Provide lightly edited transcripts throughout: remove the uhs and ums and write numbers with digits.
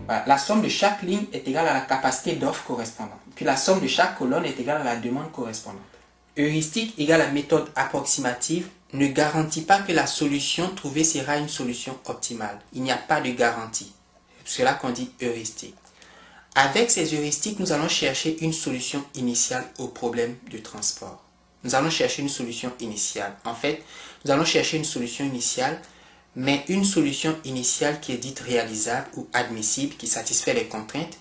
Voilà, la somme de chaque ligne est égale à la capacité d'offre correspondante. Puis la somme de chaque colonne est égale à la demande correspondante. Heuristique égale à méthode approximative ne garantit pas que la solution trouvée sera une solution optimale. Il n'y a pas de garantie. C'est cela qu'on dit heuristique. Avec ces heuristiques, nous allons chercher une solution initiale au problème de transport. Nous allons chercher une solution initiale. En fait, nous allons chercher une solution initiale, mais une solution initiale qui est dite réalisable ou admissible, qui satisfait les contraintes,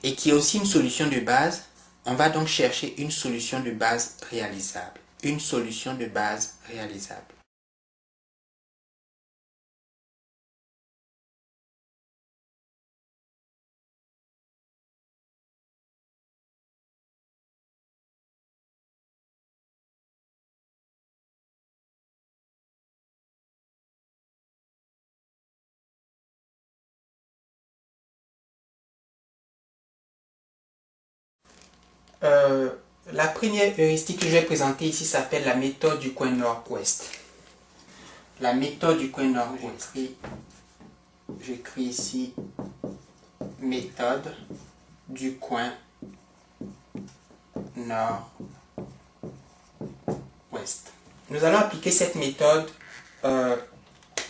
et qui est aussi une solution de base. On va donc chercher une solution de base réalisable. Une solution de base réalisable. La première heuristique que je vais présenter ici s'appelle la méthode du coin nord-ouest. La méthode du coin nord-ouest. J'écris ici méthode du coin nord-ouest. Nous allons appliquer cette méthode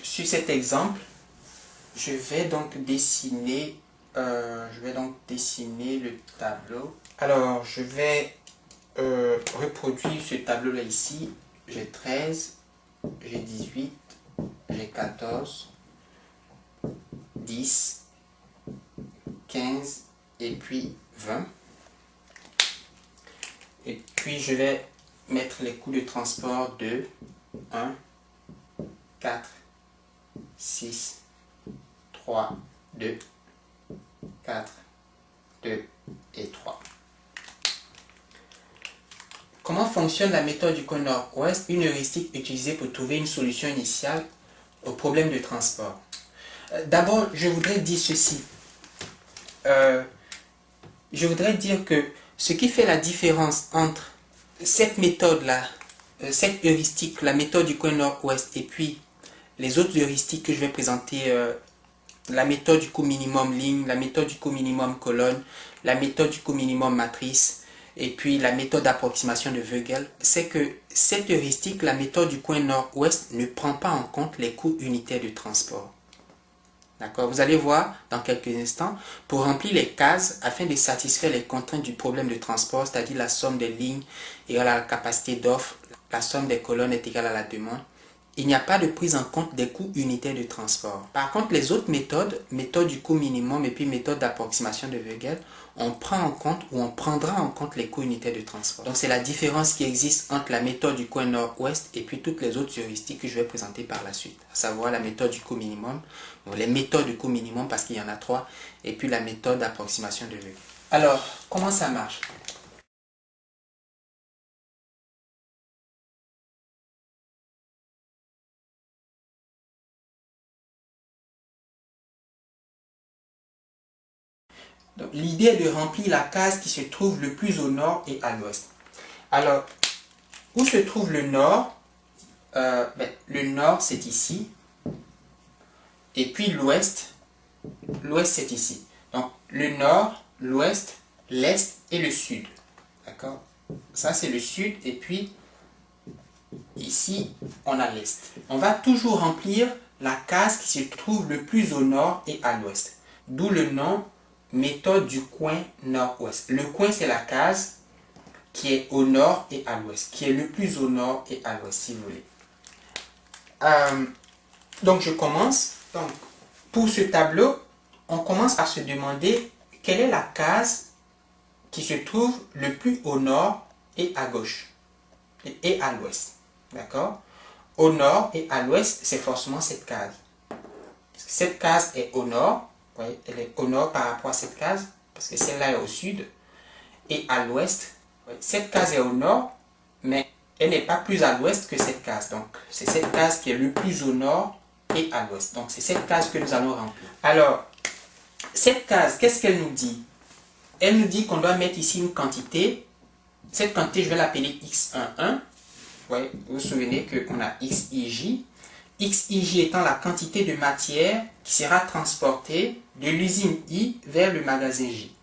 sur cet exemple. Je vais donc dessiner le tableau. Alors, je vais reproduire ce tableau-là ici. J'ai 13, j'ai 18, j'ai 14, 10, 15 et puis 20. Et puis, je vais mettre les coûts de transport de 1, 4, 6, 3, 2, 4, 2 et 3. Comment fonctionne la méthode du coin nord-ouest? Une heuristique utilisée pour trouver une solution initiale au problème de transport. D'abord, je voudrais dire ceci. Je voudrais dire que ce qui fait la différence entre cette méthode-là, cette heuristique, la méthode du coin nord-ouest, et puis les autres heuristiques que je vais présenter, la méthode du coût minimum ligne, la méthode du coût minimum colonne, la méthode du coût minimum matrice, et puis la méthode d'approximation de Vogel, c'est que cette heuristique, la méthode du coin nord-ouest, ne prend pas en compte les coûts unitaires de transport. D'accord? Vous allez voir dans quelques instants, pour remplir les cases afin de satisfaire les contraintes du problème de transport, c'est-à-dire la somme des lignes égale à la capacité d'offre, la somme des colonnes est égale à la demande, il n'y a pas de prise en compte des coûts unitaires de transport. Par contre, les autres méthodes, méthode du coût minimum et puis méthode d'approximation de Vogel, on prend en compte ou on prendra en compte les coûts unitaires de transport. Donc c'est la différence qui existe entre la méthode du coin nord-ouest et puis toutes les autres heuristiques que je vais présenter par la suite. À savoir la méthode du coût minimum, les méthodes du coût minimum parce qu'il y en a 3, et puis la méthode d'approximation de Vogel. Alors, comment ça marche? L'idée est de remplir la case qui se trouve le plus au nord et à l'ouest. Alors, où se trouve le nord? Le nord c'est ici. Et puis l'ouest c'est ici. Donc le nord, l'ouest, l'est et le sud. D'accord? Ça c'est le sud et puis ici on a l'est. On va toujours remplir la case qui se trouve le plus au nord et à l'ouest. D'où le nom méthode du coin nord-ouest. Le coin c'est la case qui est au nord et à l'ouest, qui est le plus au nord et à l'ouest si vous voulez. Donc je commence. Donc, pour ce tableau, on commence par se demander quelle est la case qui se trouve le plus au nord et à gauche et à l'ouest. D'accord? Au nord et à l'ouest, c'est forcément cette case. Cette case est au nord. Vous voyez, elle est au nord par rapport à cette case, parce que celle-là est au sud. Et à l'ouest, cette case est au nord, mais elle n'est pas plus à l'ouest que cette case. Donc, c'est cette case qui est le plus au nord et à l'ouest. Donc, c'est cette case que nous allons remplir. Alors, cette case, qu'est-ce qu'elle nous dit? Elle nous dit qu'on doit mettre ici une quantité. Cette quantité, je vais l'appeler x11. Ouais, vous vous souvenez qu'on a xij. XIJ étant la quantité de matière qui sera transportée de l'usine I vers le magasin J.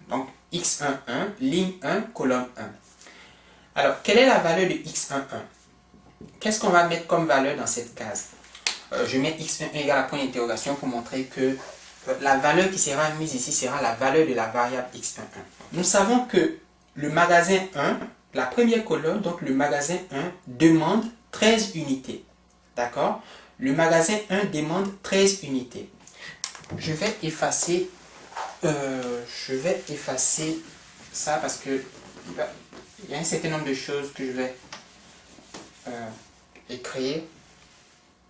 Donc X11, ligne 1, colonne 1. Alors, quelle est la valeur de X11? Qu'est-ce qu'on va mettre comme valeur dans cette case? Je mets X11 égale à point d'interrogation pour montrer que la valeur qui sera mise ici sera la valeur de la variable X11. Nous savons que le magasin 1, la première colonne, donc le magasin 1, demande 13 unités. D'accord? Le magasin 1 demande 13 unités. Je vais effacer ça parce que il y a un certain nombre de choses que je vais écrire.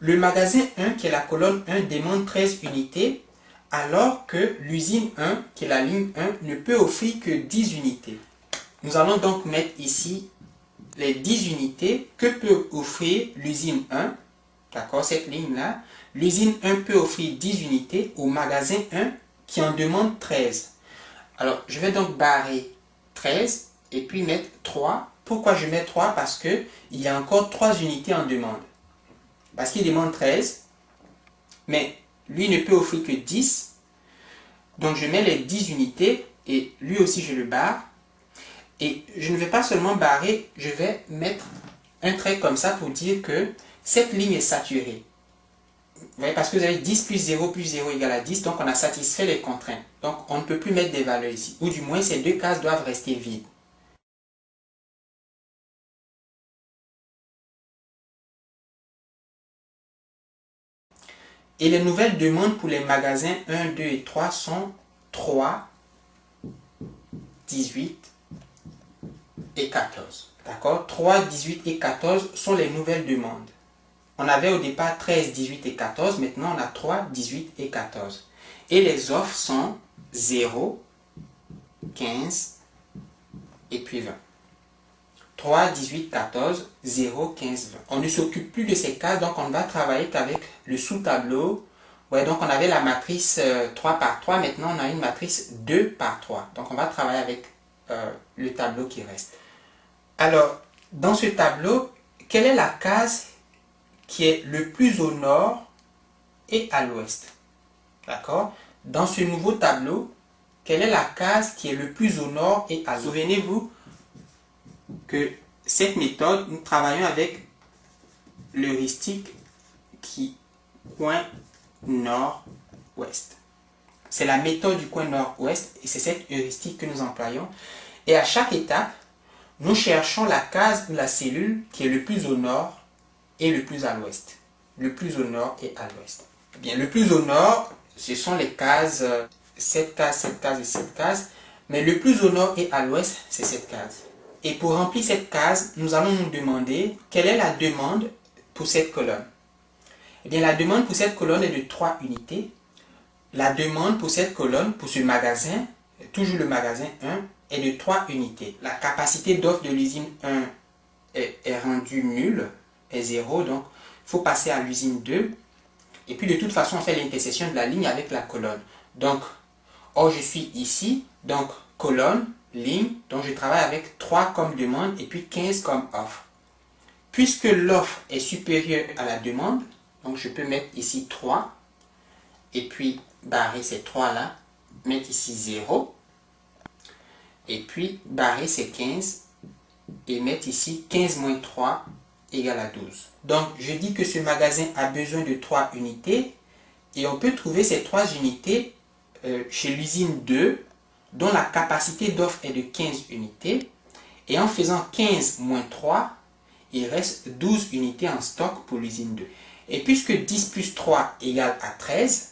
Le magasin 1, qui est la colonne 1, demande 13 unités, alors que l'usine 1, qui est la ligne 1, ne peut offrir que 10 unités. Nous allons donc mettre ici les 10 unités que peut offrir l'usine 1. D'accord, cette ligne-là. L'usine 1 peut offrir 10 unités au magasin 1 qui en demande 13. Alors, je vais donc barrer 13 et puis mettre 3. Pourquoi je mets 3? Parce qu'il y a encore 3 unités en demande. Parce qu'il demande 13, mais lui ne peut offrir que 10. Donc, je mets les 10 unités et lui aussi, je le barre. Et je ne vais pas seulement barrer, je vais mettre un trait comme ça pour dire que cette ligne est saturée. Vous voyez, parce que vous avez 10 plus 0 égale à 10, donc on a satisfait les contraintes. Donc on ne peut plus mettre des valeurs ici. Ou du moins, ces deux cases doivent rester vides. Et les nouvelles demandes pour les magasins 1, 2 et 3 sont 3, 18 et 14. D'accord? 3, 18 et 14 sont les nouvelles demandes. On avait au départ 13, 18 et 14. Maintenant, on a 3, 18 et 14. Et les offres sont 0, 15 et puis 20. 3, 18, 14, 0, 15, 20. On ne s'occupe plus de ces cases, donc on va travailler qu'avec le sous-tableau. Ouais, donc on avait la matrice 3 par 3. Maintenant, on a une matrice 2 par 3. Donc on va travailler avec le tableau qui reste. Alors, dans ce tableau, quelle est la case qui est le plus au nord et à l'ouest? D'accord? Dans ce nouveau tableau, quelle est la case qui est le plus au nord et à l'ouest? Souvenez-vous que cette méthode, nous travaillons avec l'heuristique qui coin nord-ouest. C'est la méthode du coin nord-ouest et c'est cette heuristique que nous employons. Et à chaque étape, nous cherchons la case ou la cellule qui est le plus au nord et le plus à l'ouest. Le plus au nord et à l'ouest. Bien, le plus au nord, ce sont les cases, cette case, cette case et cette case. Mais le plus au nord et à l'ouest, c'est cette case. Et pour remplir cette case, nous allons nous demander quelle est la demande pour cette colonne. Eh bien, la demande pour cette colonne est de 3 unités. La demande pour cette colonne, pour ce magasin, toujours le magasin 1, est de 3 unités. La capacité d'offre de l'usine 1 est rendue nulle, est 0, donc il faut passer à l'usine 2. Et puis de toute façon, on fait l'intersection de la ligne avec la colonne. Donc, or je suis ici, donc colonne, ligne, donc je travaille avec 3 comme demande et puis 15 comme offre. Puisque l'offre est supérieure à la demande, donc je peux mettre ici 3 et puis barrer ces 3 là, mettre ici 0 et puis barrer ces 15 et mettre ici 15 moins 3 égale à 12. Donc je dis que ce magasin a besoin de 3 unités et on peut trouver ces 3 unités chez l'usine 2 dont la capacité d'offre est de 15 unités et en faisant 15 moins 3, il reste 12 unités en stock pour l'usine 2. Et puisque 10 plus 3 égale à 13,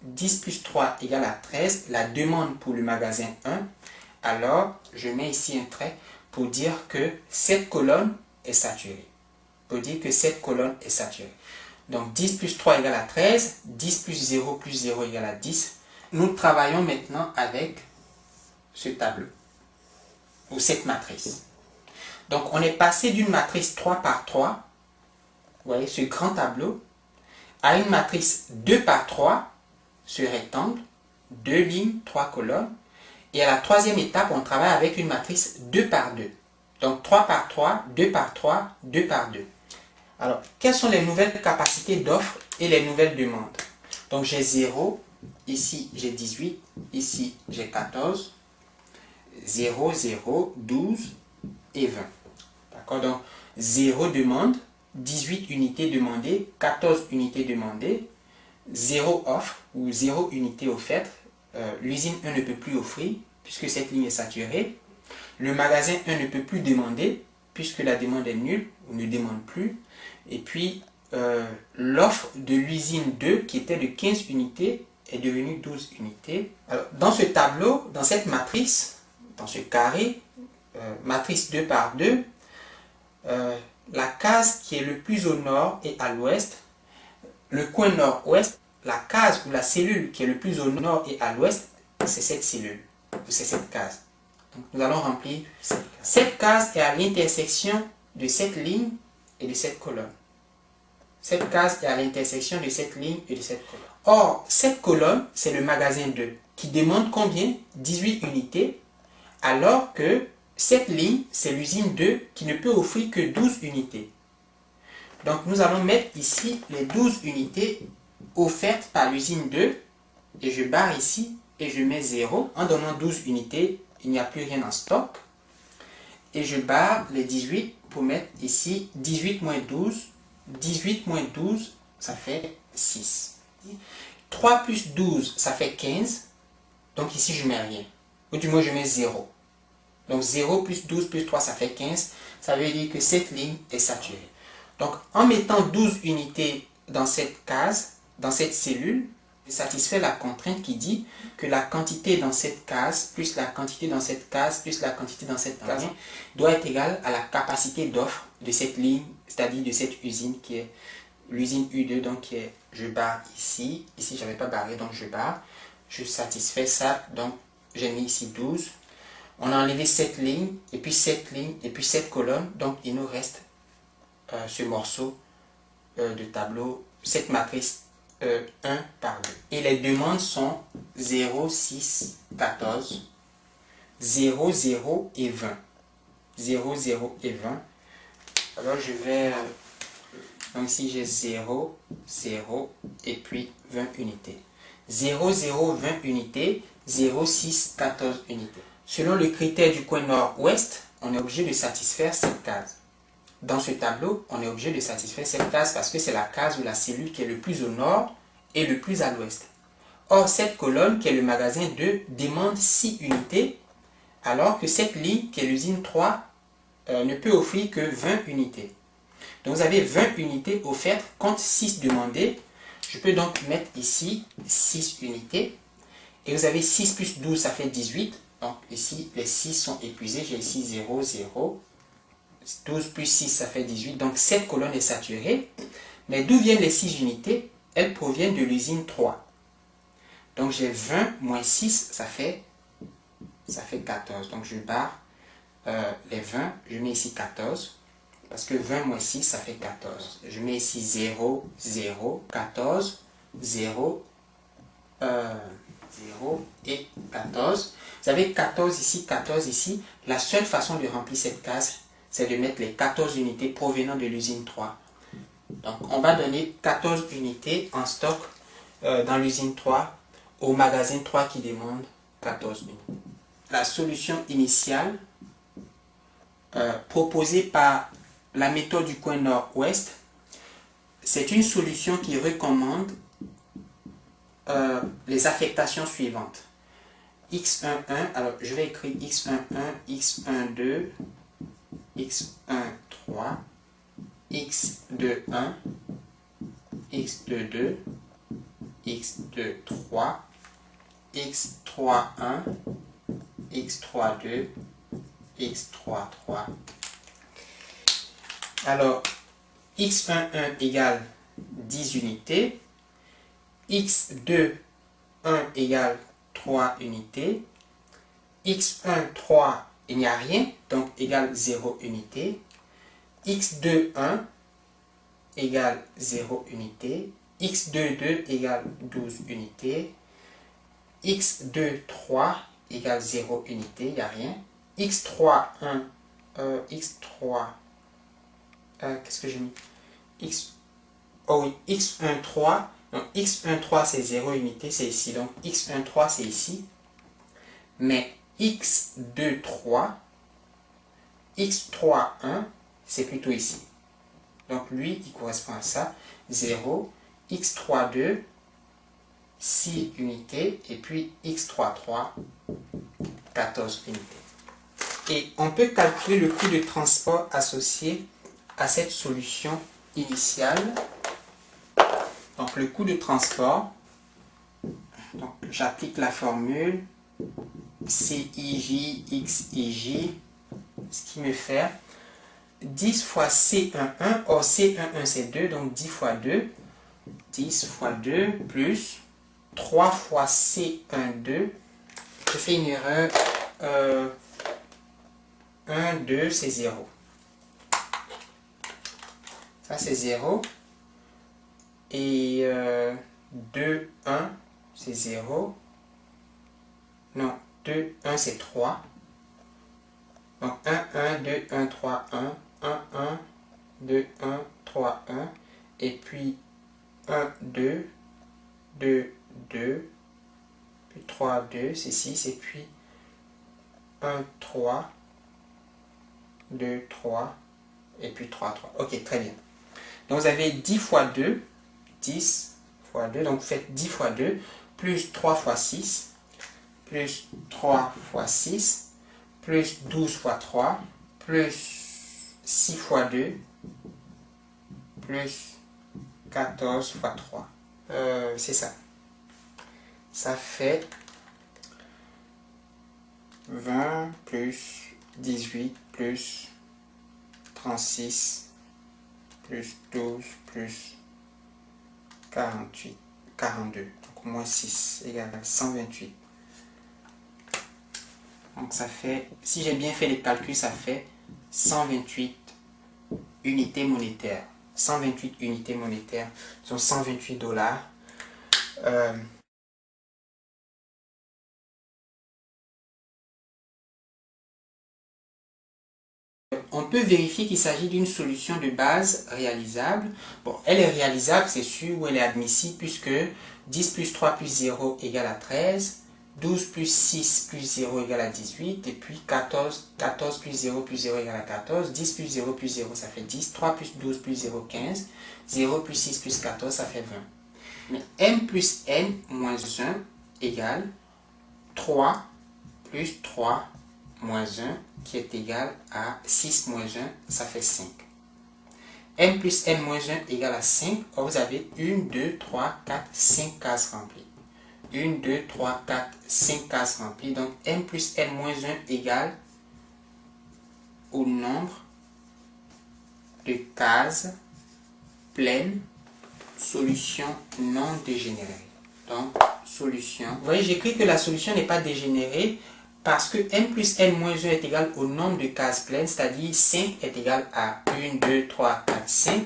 10 plus 3 égale à 13, la demande pour le magasin 1, alors je mets ici un trait pour dire que cette colonne est saturée. Pour dire que cette colonne est saturée. Donc 10 plus 3 égale à 13, 10 plus 0 égale à 10. Nous travaillons maintenant avec ce tableau, ou cette matrice. Donc on est passé d'une matrice 3 par 3, vous voyez ce grand tableau, à une matrice 2 par 3, ce rectangle, 2 lignes, 3 colonnes. Et à la troisième étape, on travaille avec une matrice 2 par 2. Donc 3 par 3, 2 par 3, 2 par 2. Alors, quelles sont les nouvelles capacités d'offre et les nouvelles demandes? Donc, j'ai 0, ici j'ai 18, ici j'ai 14, 0, 0, 12 et 20. D'accord? Donc, 0 demande, 18 unités demandées, 14 unités demandées, 0 offre ou 0 unité offerte. L'usine 1 ne peut plus offrir puisque cette ligne est saturée. Le magasin 1 ne peut plus demander puisque la demande est nulle ou ne demande plus. Et puis, l'offre de l'usine 2 qui était de 15 unités est devenue 12 unités. Alors, dans ce tableau, dans cette matrice, dans ce carré, matrice 2 par 2, la case qui est le plus au nord et à l'ouest, le coin nord-ouest, la case ou la cellule qui est le plus au nord et à l'ouest, c'est cette cellule, c'est cette case. Donc, nous allons remplir cette case. Cette case est à l'intersection de cette ligne et de cette colonne. Cette case est à l'intersection de cette ligne et de cette colonne. Or, cette colonne, c'est le magasin 2 qui demande combien? 18 unités, alors que cette ligne, c'est l'usine 2 qui ne peut offrir que 12 unités. Donc, nous allons mettre ici les 12 unités offertes par l'usine 2 et je barre ici et je mets 0. En donnant 12 unités, il n'y a plus rien en stock. Et je barre les 18 pour mettre ici 18 moins 12. 18 moins 12, ça fait 6. 3 plus 12, ça fait 15. Donc ici, je ne mets rien. Ou du moins, je mets 0. Donc 0 plus 12 plus 3, ça fait 15. Ça veut dire que cette ligne est saturée. Donc en mettant 12 unités dans cette case, dans cette cellule, je satisfais la contrainte qui dit que la quantité dans cette case, plus la quantité dans cette case, plus la quantité dans cette case, doit être égale à la capacité d'offre de cette ligne, c'est-à-dire de cette usine qui est l'usine U2, donc qui est, je barre ici, ici je n'avais pas barré, donc je barre, je satisfais ça, donc j'ai mis ici 12. On a enlevé cette ligne, et puis cette ligne, et puis cette colonne, donc il nous reste ce morceau de tableau, cette matrice 1 par 2. Et les demandes sont 0, 6, 14, 0, 0 et 20. 0, 0 et 20. Alors je vais... donc ici j'ai 0, 0 et puis 20 unités. 0, 0, 20 unités, 0, 6, 14 unités. Selon le critère du coin nord-ouest, on est obligé de satisfaire cette case. Dans ce tableau, on est obligé de satisfaire cette case parce que c'est la case ou la cellule qui est le plus au nord et le plus à l'ouest. Or, cette colonne, qui est le magasin 2, demande 6 unités, alors que cette ligne, qui est l'usine 3, ne peut offrir que 20 unités. Donc, vous avez 20 unités offertes contre 6 demandées. Je peux donc mettre ici 6 unités. Et vous avez 6 plus 12, ça fait 18. Donc, ici, les 6 sont épuisés. J'ai ici 0, 0. 12 plus 6, ça fait 18. Donc, cette colonne est saturée. Mais d'où viennent les 6 unités? Elles proviennent de l'usine 3. Donc, j'ai 20 moins 6, ça fait 14. Donc, je barre les 20. Je mets ici 14. Parce que 20 moins 6, ça fait 14. Je mets ici 0, 0, 14, 0, 0 et 14. Vous avez 14 ici, 14 ici. La seule façon de remplir cette case, c'est de mettre les 14 unités provenant de l'usine 3. Donc, on va donner 14 unités en stock dans l'usine 3 au magasin 3 qui demande 14 unités. La solution initiale proposée par la méthode du coin nord-ouest, c'est une solution qui recommande les affectations suivantes. X11, alors je vais écrire X11, X12, X13, X21, X22, X23, X31, X32, X33. Alors, X11 égale 10 unités, X21 égale 3 unités, X13, il n'y a rien, donc égale 0 unité, X21 égale 0 unité, X22 égale 12 unités, X23 égale 0 unité, il n'y a rien, X31, X3, qu'est-ce que j'ai mis? oh oui, x13, donc x13 c'est 0 unité, c'est ici, donc x13 c'est ici, mais x23, x31 c'est plutôt ici. Donc lui, il correspond à ça, 0, x32, 6 unités, et puis x33, 14 unités. Et on peut calculer le coût de transport associé à cette solution initiale. Donc le coût de transport, donc j'applique la formule CIJ, XIJ, ce qui me fait 10 fois C11, or C11 c'est 2, donc 10 fois 2, 10 fois 2 plus 3 fois C12, je fais une erreur, 1, 2 c'est 0, ça c'est 0, et 2, 1 c'est 0, non, 2, 1 c'est 3, donc 1, 1, 2, 1, 3, 1, 1, 1, 2, 1, 3, 1, et puis 1, 2, 2, 2, puis 3, 2, c'est 6, et puis 1, 3, 2, 3, et puis 3, 3. Ok, très bien. Donc vous avez 10 fois 2, 10 fois 2, donc vous faites 10 fois 2, plus 3 fois 6, plus 3 fois 6, plus 12 fois 3, plus 6 fois 2, plus 14 fois 3. C'est ça. Ça fait 20 plus 18 plus 36 plus 12 plus 48, 42. Donc moins 6 égale 128. Donc ça fait, si j'ai bien fait les calculs, ça fait 128 unités monétaires. 128 unités monétaires sont 128 $. On peut vérifier qu'il s'agit d'une solution de base réalisable. Bon, elle est réalisable, c'est sûr, ou elle est admissible, puisque 10 plus 3 plus 0 égale à 13, 12 plus 6 plus 0 égale à 18, et puis 14 plus 0 plus 0 égale à 14, 10 plus 0 plus 0 ça fait 10, 3 plus 12 plus 0, 15, 0 plus 6 plus 14 ça fait 20. Mais m plus n moins 1 égale 3 plus 3 moins 1 qui est égal à 6 moins 1, ça fait 5. m plus n moins 1 égale à 5, or vous avez 1, 2, 3, 4, 5 cases remplies. 1, 2, 3, 4, 5 cases remplies. Donc m plus n moins 1 égale au nombre de cases pleines, solution non dégénérée. Donc solution. Vous voyez, j'écris que la solution n'est pas dégénérée parce que m plus n moins 1 est égal au nombre de cases pleines, c'est-à-dire 5 est égal à 1, 2, 3, 4, 5.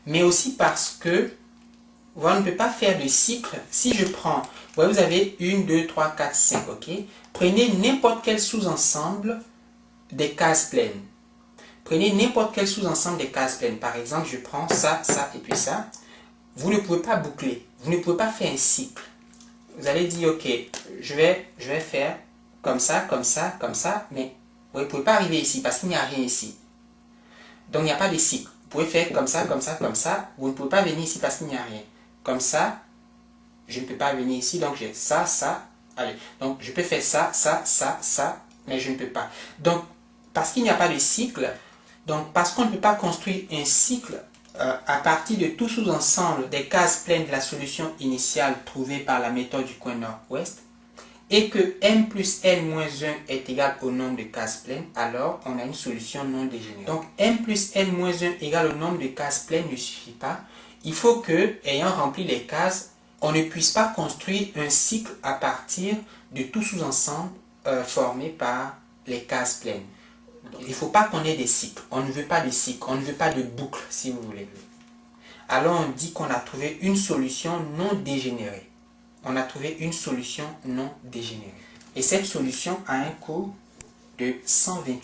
Mais aussi parce que on ne peut pas faire de cycle. Si je prends, vous avez 1, 2, 3, 4, 5, ok? Prenez n'importe quel sous-ensemble des cases pleines. Prenez n'importe quel sous-ensemble des cases pleines. Par exemple, je prends ça, ça et puis ça. Vous ne pouvez pas boucler. Vous ne pouvez pas faire un cycle. Vous allez dire, ok, je vais faire comme ça, comme ça, comme ça, mais vous ne pouvez pas arriver ici parce qu'il n'y a rien ici. Donc, il n'y a pas de cycle. Vous pouvez faire comme ça, comme ça, comme ça. Vous ne pouvez pas venir ici parce qu'il n'y a rien. Comme ça, je ne peux pas venir ici, donc j'ai ça, ça. Allez, donc je peux faire ça, ça, ça, ça, mais je ne peux pas. Donc, parce qu'il n'y a pas de cycle, donc parce qu'on ne peut pas construire un cycle à partir de tout sous-ensemble des cases pleines de la solution initiale trouvée par la méthode du coin nord-ouest, et que m plus n moins 1 est égal au nombre de cases pleines, alors on a une solution non dégénérée. Donc m plus n moins 1 égale au nombre de cases pleines ne suffit pas. Il faut que, ayant rempli les cases, on ne puisse pas construire un cycle à partir de tout sous-ensemble formé par les cases pleines. Il ne faut pas qu'on ait des cycles. On ne veut pas de cycles, on ne veut pas de boucles, si vous voulez. Alors on dit qu'on a trouvé une solution non dégénérée. On a trouvé une solution non dégénérée. Et cette solution a un coût de 128.